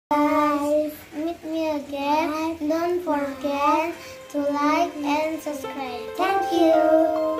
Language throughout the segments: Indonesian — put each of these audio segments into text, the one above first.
Guys, meet me again. Don't forget to like and subscribe. Thank you.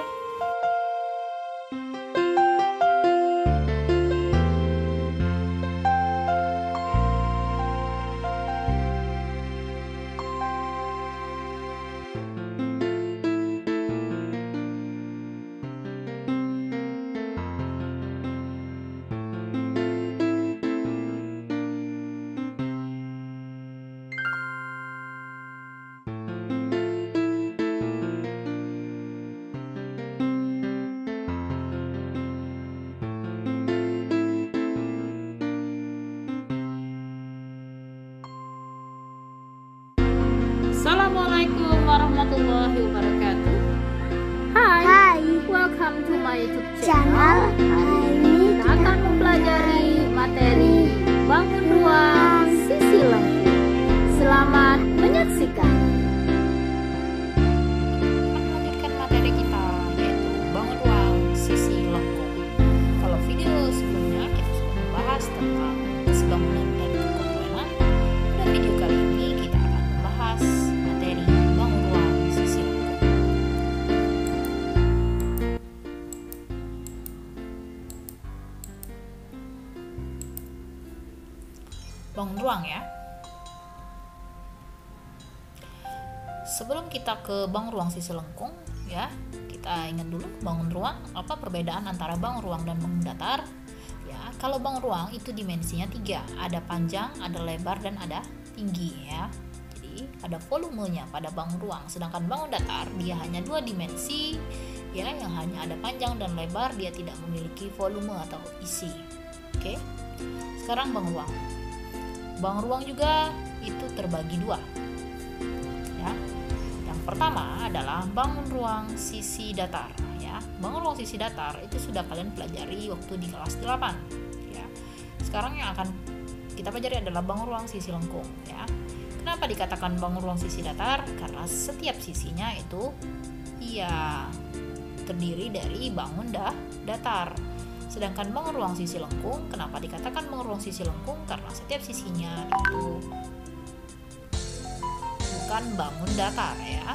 Assalamualaikum warahmatullahi wabarakatuh. Hai. Welcome to my YouTube Channel. channel. Hari ini kita akan mempelajari materi bangun ruang sisi lengkung. Selamat menyaksikan. Melanjutkan materi kita, yaitu bangun ruang sisi lengkung. Kalau video sebelumnya kita sudah membahas tentang kesebangunan dan kekompakan, pada video kali ini kita akan membahas materi bangun ruang sisi lengkung. Bangun ruang ya. Sebelum kita ke bangun ruang sisi lengkung ya, kita ingat dulu bangun ruang, apa perbedaan antara bangun ruang dan bangun datar ya. Kalau bangun ruang itu dimensinya 3, ada panjang, ada lebar, dan ada tinggi ya. Jadi ada volumenya pada bangun ruang, sedangkan bangun datar dia hanya 2 dimensi ya, yang hanya ada panjang dan lebar, dia tidak memiliki volume atau isi. Oke. Sekarang bangun ruang. Bangun ruang juga itu terbagi 2 ya. Yang pertama adalah bangun ruang sisi datar ya. Bangun ruang sisi datar itu sudah kalian pelajari waktu di kelas 8 ya. Sekarang yang akan kita pelajari adalah bangun ruang sisi lengkung ya. Kenapa dikatakan bangun ruang sisi datar? Karena setiap sisinya itu terdiri dari bangun datar. Sedangkan bangun ruang sisi lengkung, kenapa dikatakan bangun ruang sisi lengkung? Karena setiap sisinya itu bukan bangun datar ya.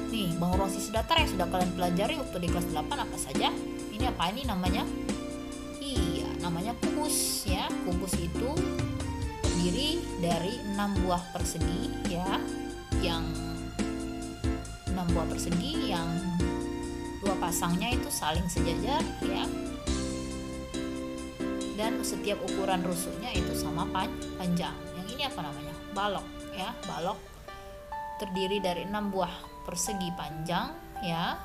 Nih, bangun ruang sisi datar yang sudah kalian pelajari waktu di kelas 8 apa saja? Ini apa ini namanya? Namanya kubus ya. Kubus itu terdiri dari 6 buah persegi ya, yang 6 buah persegi yang 2 pasangnya itu saling sejajar ya, dan setiap ukuran rusuknya itu sama panjang. Yang ini apa namanya? Balok ya. Balok terdiri dari 6 buah persegi panjang ya,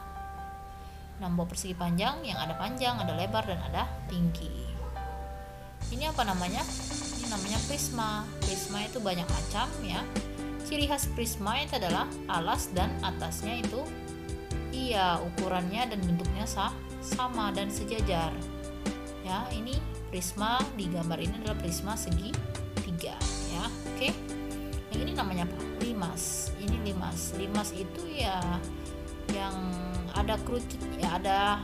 6 buah persegi panjang yang ada panjang, ada lebar, dan ada tinggi. Ini apa namanya? Ini namanya prisma. Prisma itu banyak macam ya. Ciri khas prisma itu adalah alas dan atasnya itu ukurannya dan bentuknya sama dan sejajar ya. Ini prisma, di gambar ini adalah prisma segi 3 ya. Oke. Yang ini namanya apa? Limas. Ini limas. Limas itu ya yang ada kerucut ya, ada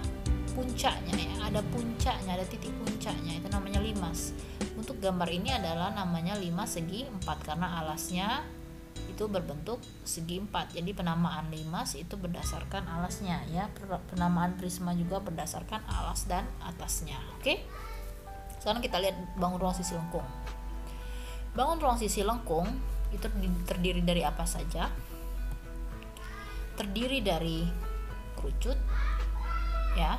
puncaknya ya, ada titik puncaknya, itu namanya limas. Untuk gambar ini adalah namanya limas segi 4 karena alasnya itu berbentuk segi 4. Jadi penamaan limas itu berdasarkan alasnya ya. Penamaan prisma juga berdasarkan alas dan atasnya. Oke. Sekarang kita lihat bangun ruang sisi lengkung. Bangun ruang sisi lengkung itu terdiri dari apa saja? Terdiri dari kerucut ya.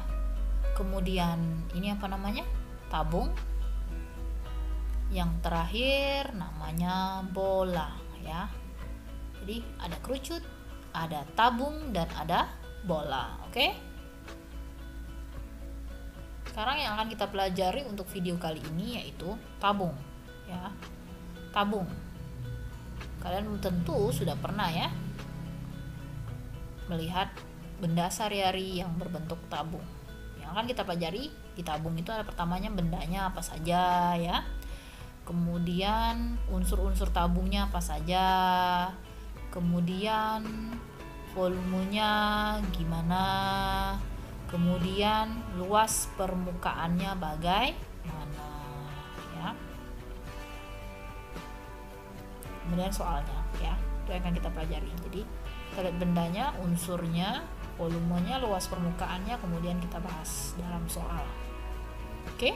Kemudian ini apa namanya? Tabung. Yang terakhir namanya bola ya. Jadi ada kerucut, ada tabung, dan ada bola. Oke. Sekarang yang akan kita pelajari untuk video kali ini yaitu tabung ya. Tabung. Kalian tentu sudah pernah ya melihat benda sehari-hari yang berbentuk tabung. Yang akan kita pelajari di tabung itu ada pertamanya bendanya apa saja ya. Kemudian unsur-unsur tabungnya apa saja. Kemudian volumenya gimana. Kemudian luas permukaannya bagaimana, ya. Kemudian soalnya, ya, itu yang akan kita pelajari. Jadi kita lihat bendanya, unsurnya, volumenya, luas permukaannya, kemudian kita bahas dalam soal. Oke?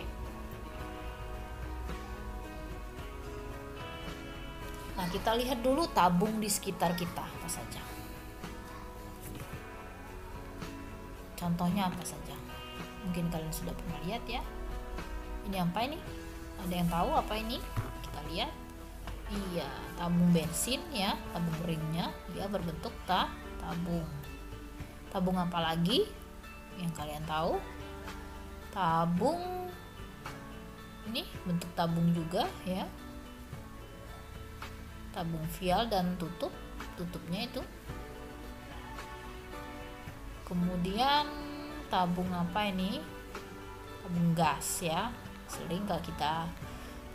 Nah, kita lihat dulu tabung di sekitar kita apa saja. Contohnya apa saja? Mungkin kalian sudah pernah lihat ya. Ini apa ini? Ada yang tahu apa ini? Kita lihat. Iya, tabung bensin ya, tabung ringnya dia berbentuk tabung. Tabung apa lagi yang kalian tahu? Tabung ini bentuk tabung juga ya. Tabung vial dan tutupnya itu. Kemudian tabung apa ini? Tabung gas ya. Sering kalau kita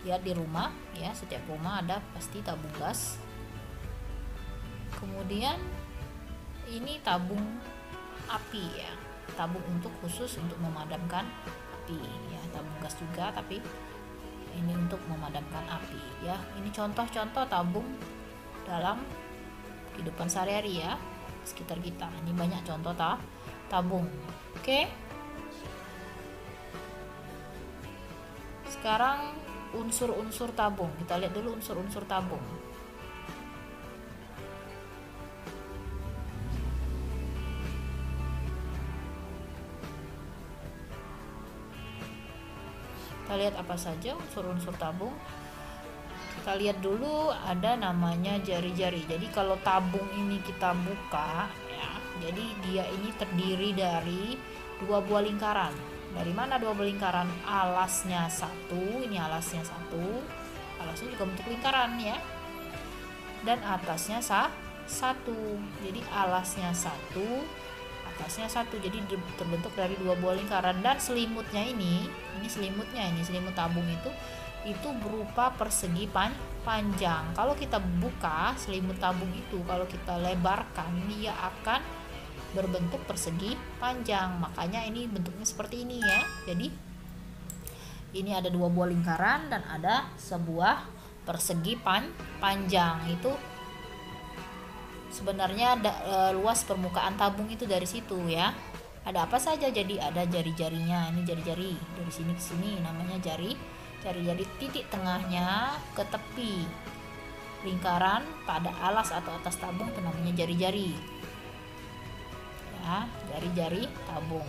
lihat di rumah ya, setiap rumah ada pasti tabung gas. Kemudian ini tabung api ya. Tabung khusus untuk memadamkan api ya. Tabung gas juga tapi ini untuk memadamkan api ya. Ini contoh-contoh tabung dalam kehidupan sehari-hari ya, sekitar kita. Ini banyak contoh tabung. Oke. Sekarang unsur-unsur tabung. Kita lihat dulu unsur-unsur tabung. Kita lihat apa saja unsur-unsur tabung. Kita lihat dulu ada namanya jari-jari. Jadi kalau tabung ini kita buka ya, jadi dia ini terdiri dari 2 buah lingkaran. Dari mana 2 buah lingkaran? Alasnya 1, ini alasnya 1. Alasnya juga bentuk lingkaran ya. Dan atasnya 1. Jadi alasnya 1, atasnya 1. Jadi terbentuk dari 2 buah lingkaran. Dan selimutnya ini selimutnya, selimut tabung itu berupa persegi panjang. Kalau kita buka selimut tabung itu, kalau kita lebarkan, dia akan berbentuk persegi panjang. Makanya ini bentuknya seperti ini ya. Jadi ini ada 2 buah lingkaran dan ada sebuah persegi panjang. Itu sebenarnya luas permukaan tabung itu dari situ ya. Ada apa saja? Jadi ada jari-jarinya. Ini jari-jari dari sini ke sini namanya jari. Jari-jari titik tengahnya ke tepi lingkaran pada alas atau atas tabung itu namanya jari-jari. Ya, jari-jari tabung.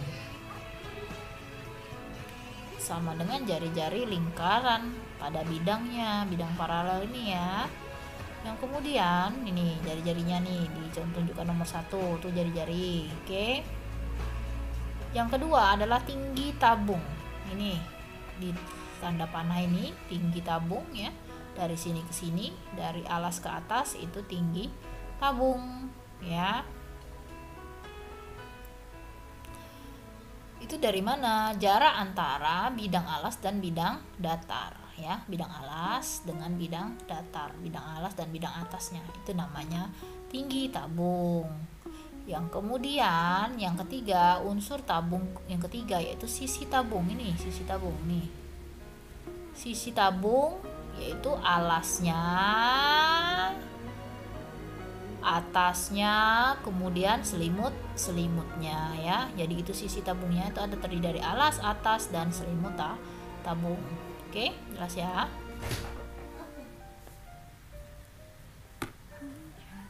Sama dengan jari-jari lingkaran pada bidangnya, bidang paralel ini ya. Yang kemudian ini jari-jarinya nih, ditunjukkan nomor 1 tuh jari-jari. Oke. Yang kedua adalah tinggi tabung. Ini di tanda panah ini tinggi tabung ya. Dari sini ke sini, dari alas ke atas itu tinggi tabung ya. Itu dari mana? Jarak antara bidang alas dan bidang datar ya. Bidang alas dengan bidang datar, bidang alas dan bidang atasnya itu namanya tinggi tabung. Yang kemudian yang ketiga, unsur tabung yang ketiga yaitu sisi tabung. Ini sisi tabung nih. Sisi tabung yaitu alasnya, atasnya, kemudian selimutnya ya. Jadi itu sisi tabungnya itu ada terdiri dari alas, atas dan selimut tabung. Oke, jelas ya.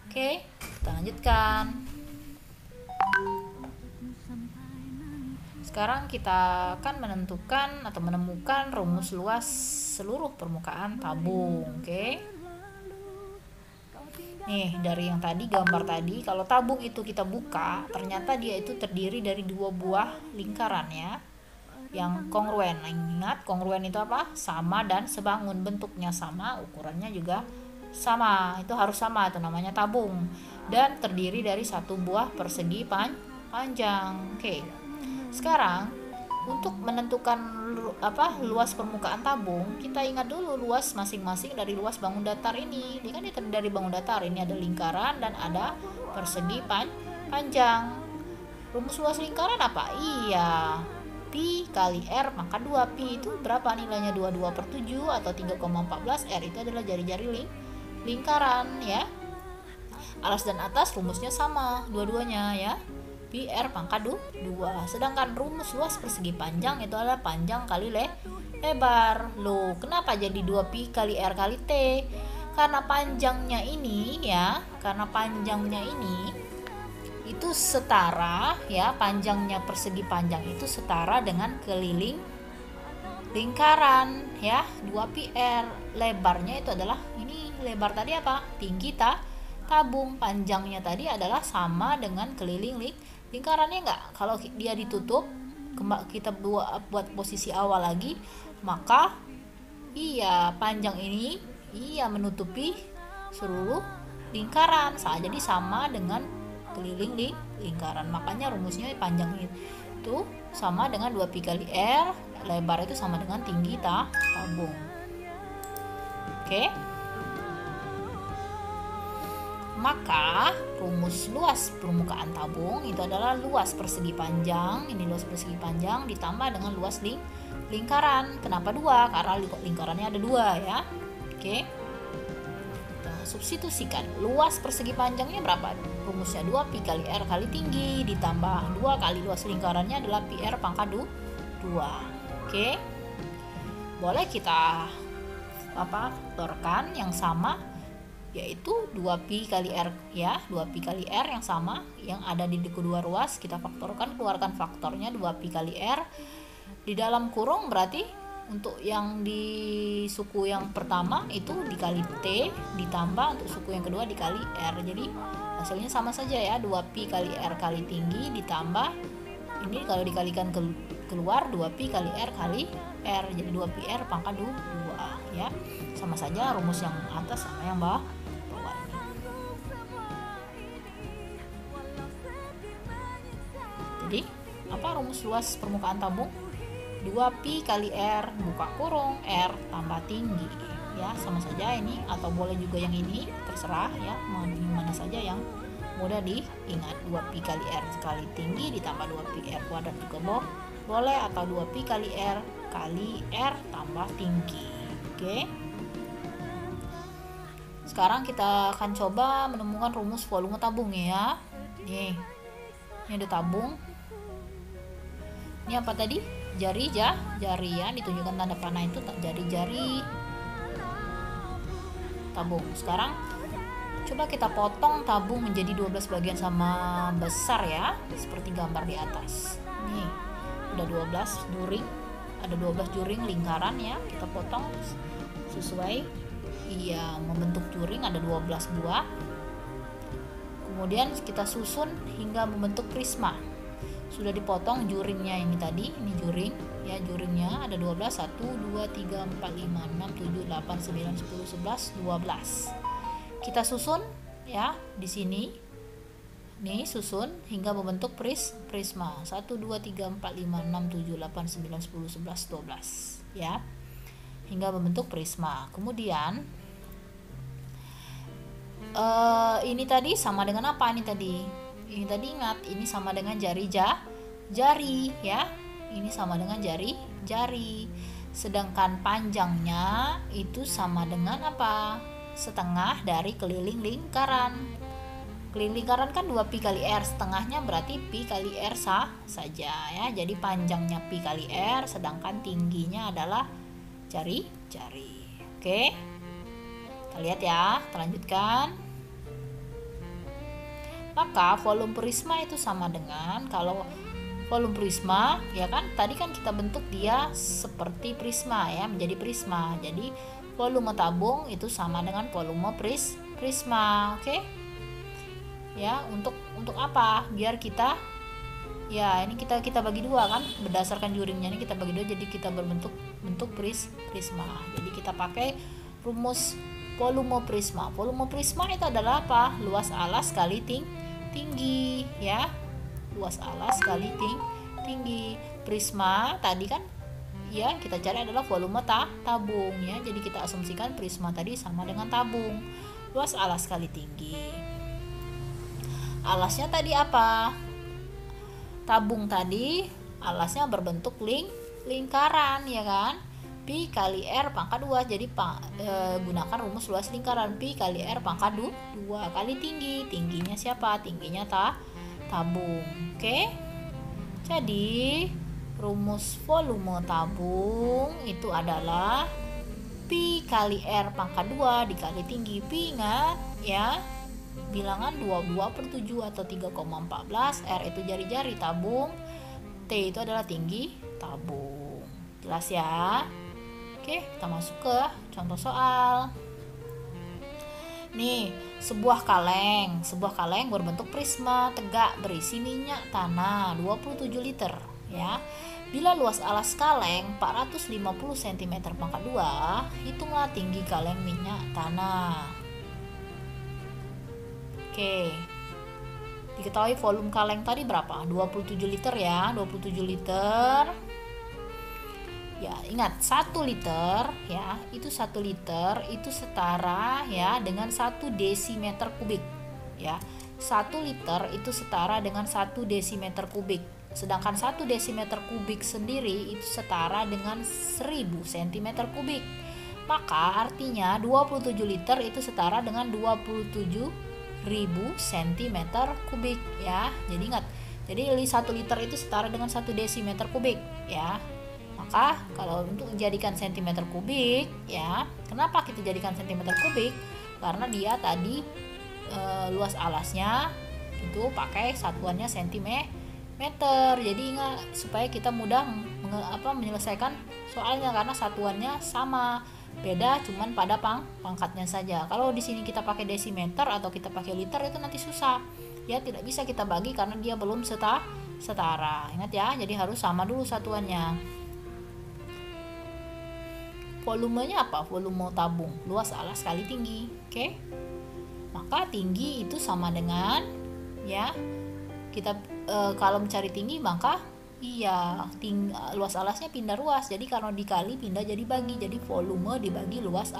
Oke, kita lanjutkan. Sekarang kita akan menentukan atau menemukan rumus luas seluruh permukaan tabung. Oke. Nih, dari yang tadi, gambar tadi, kalau tabung itu kita buka, ternyata dia itu terdiri dari 2 buah lingkaran ya, yang kongruen. Ingat, kongruen itu apa? Sama dan sebangun, bentuknya sama, ukurannya juga sama. Itu harus sama, itu namanya tabung. Dan terdiri dari 1 buah persegi panjang. Oke. Sekarang untuk menentukan luas permukaan tabung, kita ingat dulu luas masing-masing dari luas bangun datar ini. Ini kan terdiri dari bangun datar, ini ada lingkaran dan ada persegi panjang. Rumus luas lingkaran apa? Iya, pi kali R pangkat 2. Pi itu berapa nilainya? 22/7 atau 3,14. R itu adalah jari-jari lingkaran ya. Alas dan atas rumusnya sama dua-duanya ya. Pi R pangkat 2. Sedangkan rumus luas persegi panjang itu adalah panjang kali lebar. Loh, kenapa jadi 2pi kali R kali T? Karena panjangnya ini ya, itu setara ya, panjangnya persegi panjang itu setara dengan keliling lingkaran ya, 2pi R. Lebarnya itu adalah ini, lebar tadi apa? Tinggi tabung. Panjangnya tadi adalah sama dengan keliling lingkarannya enggak? Kalau dia ditutup, kita buat posisi awal lagi, maka iya panjang ini menutupi seluruh lingkaran, jadi sama dengan keliling lingkaran. Makanya rumusnya panjang itu sama dengan 2pi kali R, lebar itu sama dengan tinggi tabung. Oke. Maka rumus luas permukaan tabung itu adalah luas persegi panjang, ini luas persegi panjang ditambah dengan luas lingkaran. Kenapa 2? Karena lingkarannya ada 2 ya. Oke. Kita substitusikan. Luas persegi panjangnya berapa? Rumusnya 2pi kali R kali tinggi ditambah 2 kali luas lingkarannya adalah pi R pangkat 2. Oke. Boleh kita faktorkan yang sama, yaitu 2pi kali R ya, 2pi kali R yang sama yang ada di kedua ruas kita faktorkan, keluarkan faktornya 2pi kali R di dalam kurung, berarti untuk yang di suku yang pertama itu dikali T ditambah untuk suku yang kedua dikali R, jadi hasilnya sama saja ya, 2pi kali R kali tinggi ditambah ini kalau dikalikan keluar 2pi kali R kali R, jadi 2pi R pangkat 2 ya, sama saja rumus yang atas sama yang bawah ini. Jadi apa rumus luas permukaan tabung? 2pi kali R buka kurung R tambah tinggi ya, sama saja ini, atau boleh juga yang ini, terserah ya, mana saja yang mudah diingat. 2pi kali R kali tinggi ditambah 2pi R kuadrat juga boleh, atau 2pi kali R tambah tinggi. Oke. Sekarang kita akan coba menemukan rumus volume tabung ya. Nih, ini ada tabung. Ini apa tadi? Jari ya, ditunjukkan tanda panah itu jari-jari tabung. Sekarang coba kita potong tabung menjadi 12 bagian sama besar ya, seperti gambar di atas. Nih, udah 12 juring, ada 12 juring lingkaran ya, kita potong sesuai membentuk juring, ada 12 buah. Kemudian kita susun hingga membentuk prisma. Sudah dipotong juringnya ini tadi, ini juring ya, juringnya ada 12, 1 2 3 4 5 6 7 8 9 10 11 12. Kita susun ya di sini. Nih, susun hingga membentuk prisma. 1 2 3 4 5 6 7 8 9 10 11 12 ya. Hingga membentuk prisma. Kemudian ini tadi sama dengan apa ini tadi? Ini tadi ingat, ini sama dengan jari ya. Ini sama dengan jari. Sedangkan panjangnya itu sama dengan apa? Setengah dari keliling lingkaran. Keliling lingkaran kan 2pi kali R, setengahnya berarti pi kali R saja ya. Jadi panjangnya pi kali R, sedangkan tingginya adalah jari. Oke. Kita lihat ya, kita lanjutkan. Maka volume prisma itu sama dengan, kalau volume prisma ya kan, tadi kan kita bentuk dia seperti prisma ya, menjadi prisma. Jadi volume tabung itu sama dengan volume prisma. Oke. Ya, untuk apa? Biar kita ya, ini kita bagi dua kan, berdasarkan juringnya ini kita bagi dua, jadi kita bentuk prisma. Jadi kita pakai rumus volume prisma. Volume prisma itu adalah apa? Luas alas kali tinggi ya. Luas alas kali tinggi. Prisma tadi kan ya kita cari adalah volume tabung ya. Jadi kita asumsikan prisma tadi sama dengan tabung. Luas alas kali tinggi. Alasnya tadi apa? tabung tadi alasnya berbentuk lingkaran ya kan. Pi kali R pangkat 2. Jadi gunakan rumus luas lingkaran. Pi kali R pangkat 2 kali tinggi. Tingginya siapa? Tingginya tabung. Oke. Jadi rumus volume tabung itu adalah Pi kali R pangkat 2 dikali tinggi. Pi ingat ya, bilangan 22/7 atau 3,14. R itu jari-jari tabung. T itu adalah tinggi tabung. Jelas ya? Oke, kita masuk ke contoh soal. Nih, sebuah kaleng berbentuk prisma tegak berisi minyak tanah 27 liter ya. Bila luas alas kaleng 450 cm pangkat 2, hitunglah tinggi kaleng minyak tanah. Oke. Diketahui volume kaleng tadi berapa? 27 liter ya, 27 liter. Ya, ingat 1 liter ya, itu 1 liter itu setara ya dengan 1 desimeter kubik ya. 1 liter itu setara dengan 1 desimeter kubik. Sedangkan 1 desimeter kubik sendiri itu setara dengan 1000 cm kubik. Maka artinya 27 liter itu setara dengan 27.000 cm kubik ya. Jadi ingat, jadi 1 liter itu setara dengan 1 desimeter kubik ya. Maka kalau untuk jadikan cm kubik ya, kenapa kita jadikan cm kubik? Karena dia tadi luas alasnya itu pakai satuannya cm. Jadi ingat supaya kita mudah menyelesaikan soalnya, karena satuannya sama, beda cuman pada pangkatnya saja. Kalau di sini kita pakai desimeter atau kita pakai liter itu nanti susah ya, tidak bisa kita bagi karena dia belum setara. Ingat ya, jadi harus sama dulu satuannya. Volumenya apa? Volume tabung luas alas kali tinggi. Oke. Maka tinggi itu sama dengan ya, kita kalau mencari tinggi maka luas alasnya pindah ruas. Jadi kalau dikali pindah jadi bagi. Jadi volume dibagi luas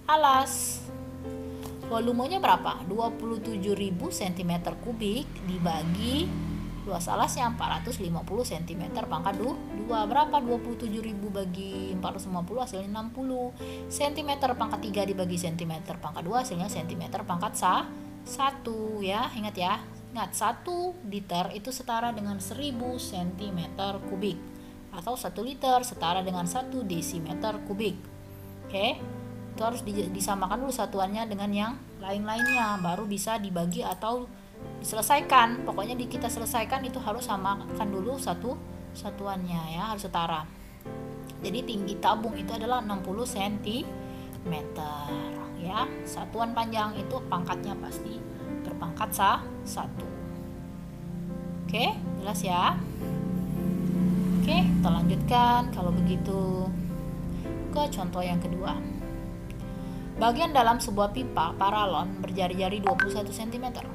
alas. Volumenya berapa? 27.000 cm kubik dibagi luas alasnya 450 cm pangkat 2. Berapa 27.000 bagi 450? Hasilnya 60 cm pangkat 3 dibagi cm pangkat 2 hasilnya cm pangkat 1 ya. Ingat ya, ingat 1 liter itu setara dengan 1000 cm kubik atau 1 liter setara dengan 1 desimeter kubik. Oke, itu harus disamakan dulu satuannya dengan yang lain-lainnya baru bisa dibagi atau diselesaikan. Pokoknya kita selesaikan itu harus samakan dulu satuannya ya, harus setara. Jadi tinggi tabung itu adalah 60 cm ya. Satuan panjang itu pangkatnya pasti berpangkat 1. Oke, jelas ya? Oke, kita lanjutkan kalau begitu ke contoh yang kedua. Bagian dalam sebuah pipa paralon berjari-jari 21 cm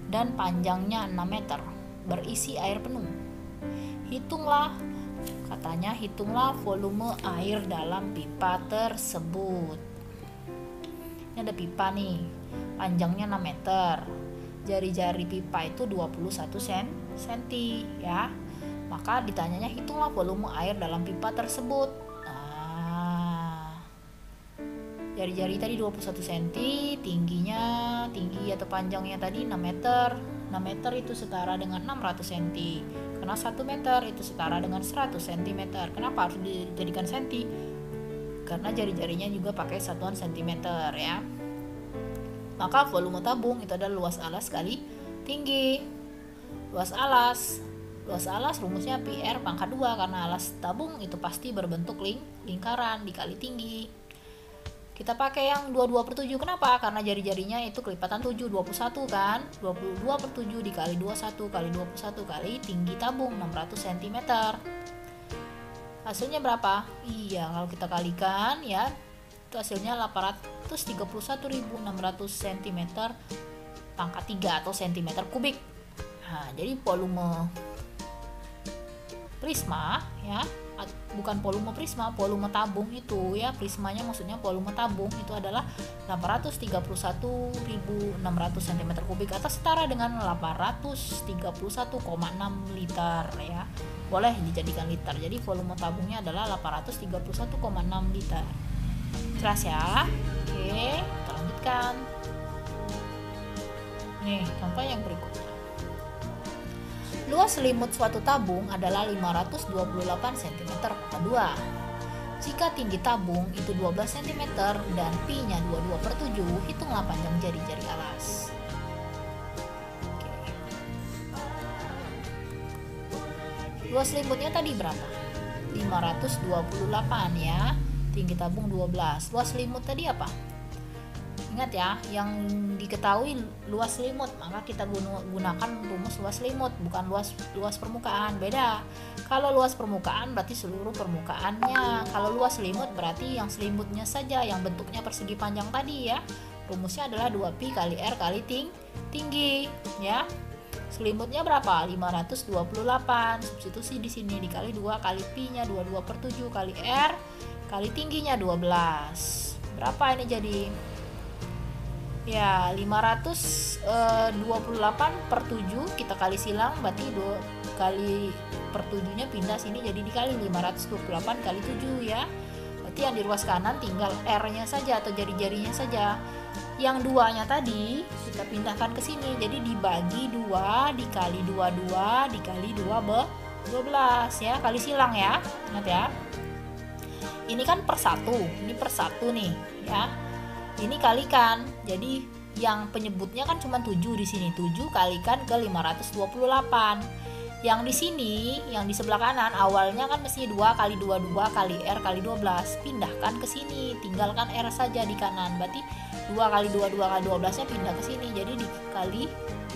dan panjangnya 6 meter, berisi air penuh. Hitunglah volume air dalam pipa tersebut. Ini ada pipa nih, panjangnya 6 meter, jari-jari pipa itu 21 cm ya. Maka ditanyanya hitunglah volume air dalam pipa tersebut. Jari-jari tadi 21 cm, tinggi atau panjangnya tadi 6 meter. 6 meter itu setara dengan 600 cm. Karena 1 meter itu setara dengan 100 cm. Kenapa harus dijadikan cm? Karena jari-jarinya juga pakai satuan cm ya. Maka volume tabung itu adalah luas alas kali tinggi. Luas alas rumusnya pi R pangkat 2, karena alas tabung itu pasti berbentuk lingkaran dikali tinggi. Kita pakai yang 22/7. Kenapa? Karena jari-jarinya itu kelipatan 7, 21 kan. 22/7 dikali 21 kali 21 kali tinggi tabung 600 cm. Hasilnya berapa? Iya, kalau kita kalikan ya, itu hasilnya 831.600 cm pangkat 3 atau cm kubik. Nah, jadi volume prisma ya bukan volume prisma, volume tabung itu ya, prismanya maksudnya volume tabung itu adalah 831.600 cm3 atau setara dengan 831,6 liter ya. Boleh dijadikan liter. Jadi volume tabungnya adalah 831,6 liter. Jelas ya? Oke, kita lanjutkan. Nih, contoh yang berikutnya. Luas selimut suatu tabung adalah 528 cm/2. Jika tinggi tabung itu 12 cm dan pi-nya 22/7, hitunglah panjang jari-jari alas. Oke. Luas selimutnya tadi berapa? 528 ya. Tinggi tabung 12. Luas selimut tadi apa? Ingat ya, yang diketahui luas selimut, maka kita gunakan rumus luas selimut, bukan luas permukaan. Beda. Kalau luas permukaan berarti seluruh permukaannya. Kalau luas selimut berarti yang selimutnya saja, yang bentuknya persegi panjang tadi ya. Rumusnya adalah 2pi kali R kali tinggi ya. Selimutnya berapa? 528. Substitusi di sini dikali 2 kali pi-nya 22/7 kali R kali tingginya 12. Berapa ini jadi? Ya, 528/7 kita kali silang, berarti 2 kali per 7-nya pindah sini jadi dikali 528 kali 7 ya. Berarti yang di ruas kanan tinggal R-nya saja atau jari-jarinya saja. Yang 2-nya tadi kita pindahkan ke sini, jadi dibagi 2 dikali 22 dikali 12 ya, kali silang ya. Ingat ya. Ini kan per 1, ini per 1 nih ya. Ini kalikan, jadi yang penyebutnya kan cuma 7 di sini, 7 kalikan ke 528. Yang di sini, yang di sebelah kanan awalnya kan mesti 2 kali 22 kali R kali 12. Pindahkan ke sini, tinggalkan R saja di kanan. Berarti 2 kali 22 kali 12-nya pindah ke sini. Jadi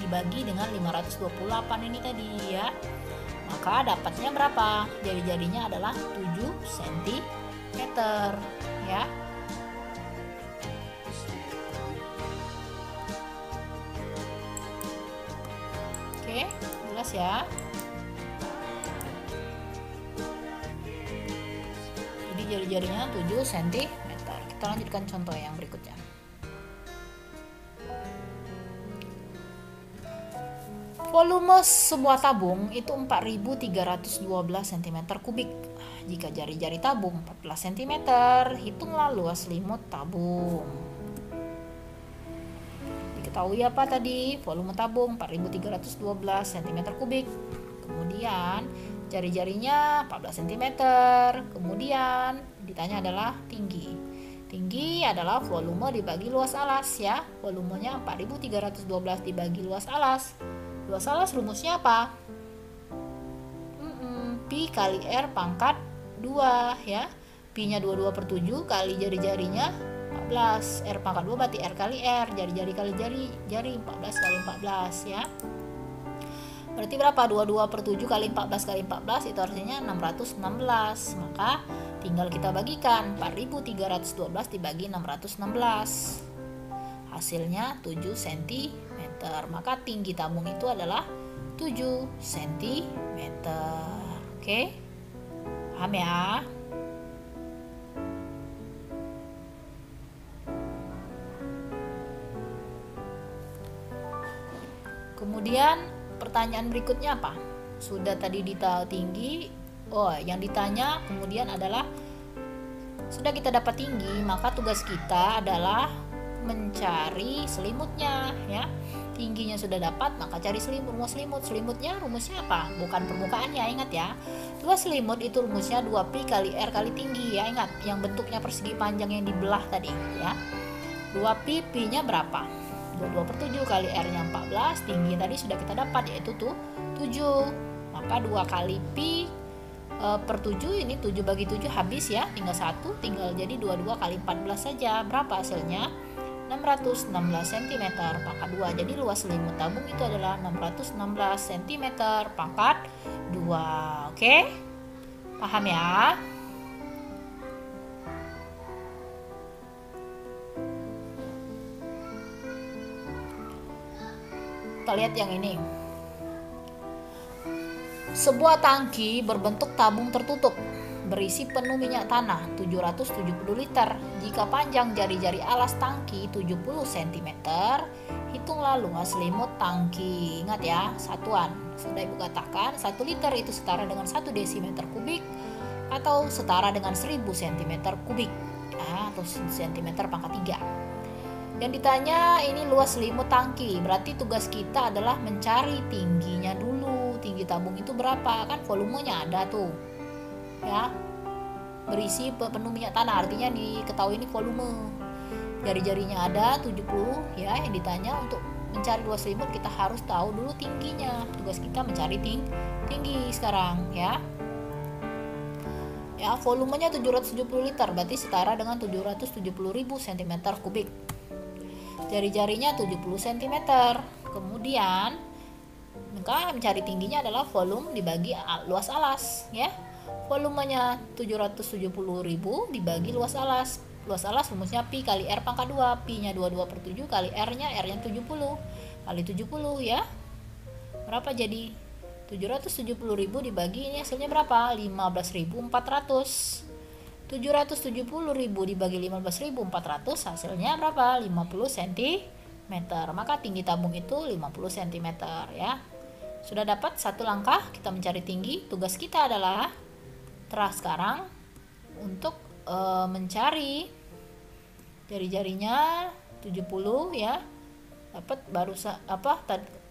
dibagi dengan 528 ini tadi ya. Maka dapatnya berapa? Jari-jarinya adalah 7 cm ya. Oke, jelas ya. Jadi jari-jarinya 7 cm. Kita lanjutkan contoh yang berikutnya. Volume sebuah tabung itu 4.312 cm3. Jika jari-jari tabung 14 cm, hitunglah luas selimut tabung. Diketahui apa tadi? Volume tabung 4.312 cm3. Kemudian jari-jarinya 14 cm. Kemudian ditanya adalah tinggi. Tinggi adalah volume dibagi luas alas ya. Volumenya 4.312 dibagi luas alas. Luas alas rumusnya apa? Pi kali R pangkat 2 ya. Pi-nya 22/7 kali jari-jarinya 14. R pangkat 2 berarti R kali R. Jari-jari kali jari 14 kali 14 ya. Berarti berapa? 22/7 kali 14 kali 14 itu artinya 616. Maka tinggal kita bagikan 4.312 dibagi 616. Hasilnya 7 cm. Maka tinggi tabung itu adalah 7 cm. Oke? Paham ya? Kemudian pertanyaan berikutnya apa? Sudah tadi ditahu tinggi. Oh, yang ditanya kemudian adalah sudah kita dapat tinggi, maka tugas kita adalah mencari selimutnya ya. Tingginya sudah dapat, maka cari rumus selimut. Selimutnya rumusnya apa? Bukan permukaannya, ingat ya. Luas selimut itu rumusnya 2pi kali R kali tinggi ya, ingat. Yang bentuknya persegi panjang yang dibelah tadi ya. 2pi, pi-nya berapa? 22/7 kali R-nya 14, tinggi tadi sudah kita dapat yaitu tuh 7. Maka 2 kali pi per 7, ini 7 bagi 7 habis ya, tinggal 1, tinggal jadi 22 kali 14 saja. Berapa hasilnya? 616 cm pangkat 2. Jadi luas selimut tabung itu adalah 616 cm pangkat 2. Oke? Paham ya? Kita lihat yang ini. Sebuah tangki berbentuk tabung tertutup berisi penuh minyak tanah 770 liter. Jika panjang jari-jari alas tangki 70 cm, hitunglah luas selimut tangki. Ingat ya, satuan. Sudah Ibu katakan, 1 liter itu setara dengan 1 desimeter kubik atau setara dengan 1000 cm kubik atau cm pangkat 3. Yang ditanya ini luas selimut tangki, berarti tugas kita adalah mencari tingginya dulu. Tinggi tabung itu berapa? Kan volumenya ada tuh, ya, berisi penuh minyak tanah, artinya diketahui ini volume. Jari-jarinya ada 70, ya. Yang ditanya untuk mencari luas selimut kita harus tahu dulu tingginya. Tugas kita mencari tinggi sekarang, ya. Ya, volumenya 770 liter, berarti setara dengan 770.000 cm kubik. Jari-jarinya 70 cm. Kemudian maka mencari tingginya adalah volume dibagi luas alas, ya. Volumenya 770.000 dibagi luas alas. Luas alas rumusnya pi kali R pangkat 2. Pi-nya 22/7 kali R-nya 70 kali 70, ya. Berapa jadi? 770.000 dibagi ini hasilnya berapa? 15.400. 770.000 dibagi 15.400 hasilnya berapa? 50 cm. Maka tinggi tabung itu 50 cm, ya. Sudah dapat satu langkah kita mencari tinggi. Tugas kita adalah sekarang untuk mencari jari-jarinya 70, ya. Dapat baru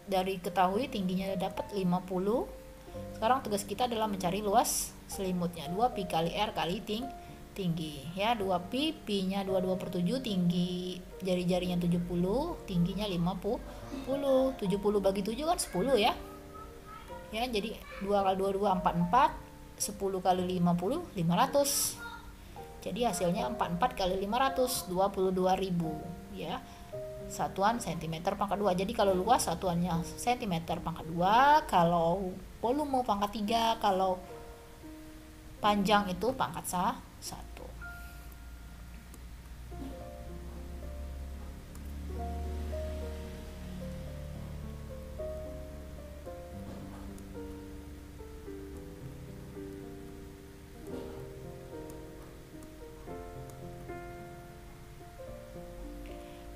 dari ketahui tingginya dapat 50. Sekarang tugas kita adalah mencari luas selimutnya. 2 pi kali R kali tinggi, ya. 2 pi, pi-nya 22/7, tinggi jari-jarinya 70, tingginya 50. 70 bagi 7 kan 10, ya. Ya, jadi 2 kali 22 44, 10 kali 50 500. Jadi hasilnya 44 kali 500 22.000, ya. Satuan cm pangkat 2. Jadi kalau luas satuannya cm pangkat 2, kalau volume pangkat 3, kalau panjang itu pangkat 1.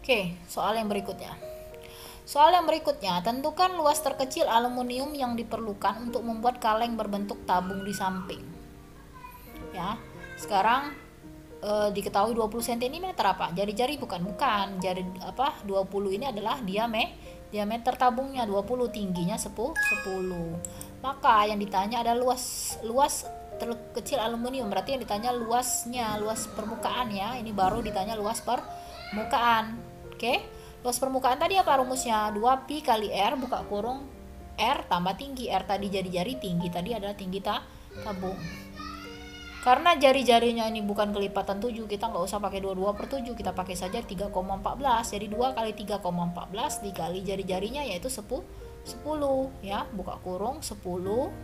Oke, soal yang berikutnya. Soal yang berikutnya, tentukan luas terkecil aluminium yang diperlukan untuk membuat kaleng berbentuk tabung di samping. Ya, sekarang diketahui 20 cm apa? Jari-jari bukan. Jari 20 ini adalah diameter tabungnya, 20 tingginya 10. Maka yang ditanya ada luas terkecil aluminium, berarti yang ditanya luasnya, luas permukaan, ya. Ini baru ditanya luas permukaan. Oke, luas permukaan tadi apa rumusnya? 2 pi kali R buka kurung R tambah tinggi. R tadi jari-jari, tinggi tadi adalah tinggi tabung. Karena jari-jarinya ini bukan kelipatan 7, kita nggak usah pakai 22/7, kita pakai saja 3,14. Jadi 2 kali 3,14 dikali jari-jarinya yaitu 10, ya. Buka kurung 10,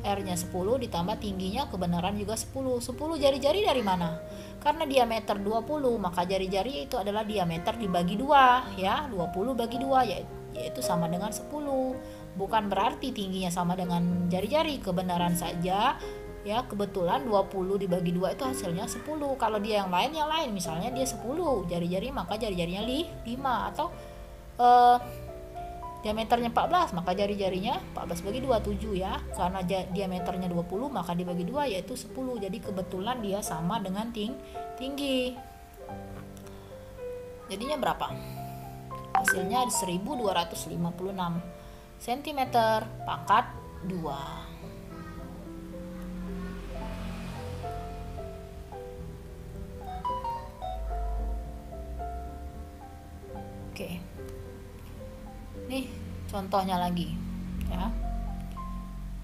R-nya 10 ditambah tingginya kebenaran juga 10. 10 jari-jari dari mana? Karena diameter 20, maka jari-jari itu adalah diameter dibagi 2, ya. 20 bagi 2 yaitu sama dengan 10. Bukan berarti tingginya sama dengan jari-jari, kebenaran saja, ya. Kebetulan 20 dibagi 2 itu hasilnya 10. Kalau dia yang lain, misalnya dia 10 jari-jari, maka jari-jarinya 5. Atau diameternya 14, maka jari-jarinya 14 bagi 2, 7, ya. Karena diameternya 20, maka dibagi 2 yaitu 10. Jadi kebetulan dia sama dengan tinggi. Jadinya berapa? Hasilnya 1256 cm pangkat 2. Oke. Nih contohnya lagi, ya.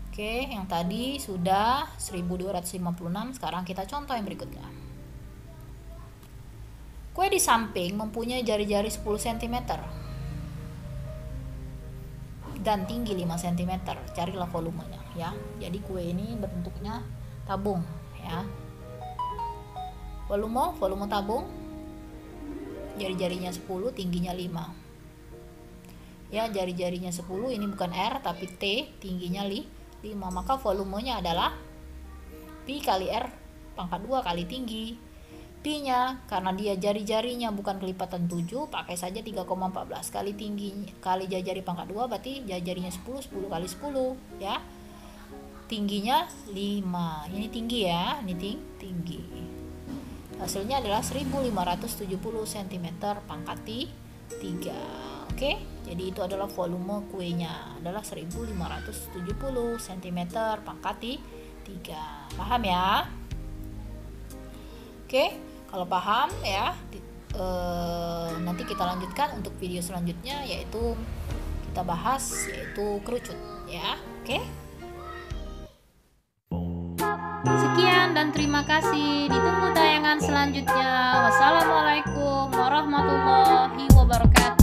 Oke, yang tadi sudah 1256, sekarang kita contoh yang berikutnya. Kue di samping mempunyai jari-jari 10 cm dan tinggi 5 cm. Carilah volumenya, ya. Jadi kue ini bentuknya tabung, ya. Volume tabung, jari-jarinya 10, tingginya 5. Ya, jari-jarinya 10, ini bukan R tapi T, tingginya 5. 5. Maka volumenya adalah Pi kali R pangkat 2 kali tinggi. Pi-nya karena dia jari-jarinya bukan kelipatan 7, pakai saja 3,14 kali tinggi kali jari pangkat 2, berarti jarinya 10 kali 10 ya. Tingginya 5. Ini tinggi ya, ini tinggi. Hasilnya adalah 1570 cm pangkat 3. Oke, jadi itu adalah volume kuenya adalah 1570 cm pangkat 3. Paham ya? Oke, kalau paham ya, nanti kita lanjutkan untuk video selanjutnya, yaitu kita bahas yaitu kerucut ya. Oke. Sekian dan terima kasih. Ditunggu tayangan selanjutnya. Wassalamualaikum warahmatullahi wabarakatuh.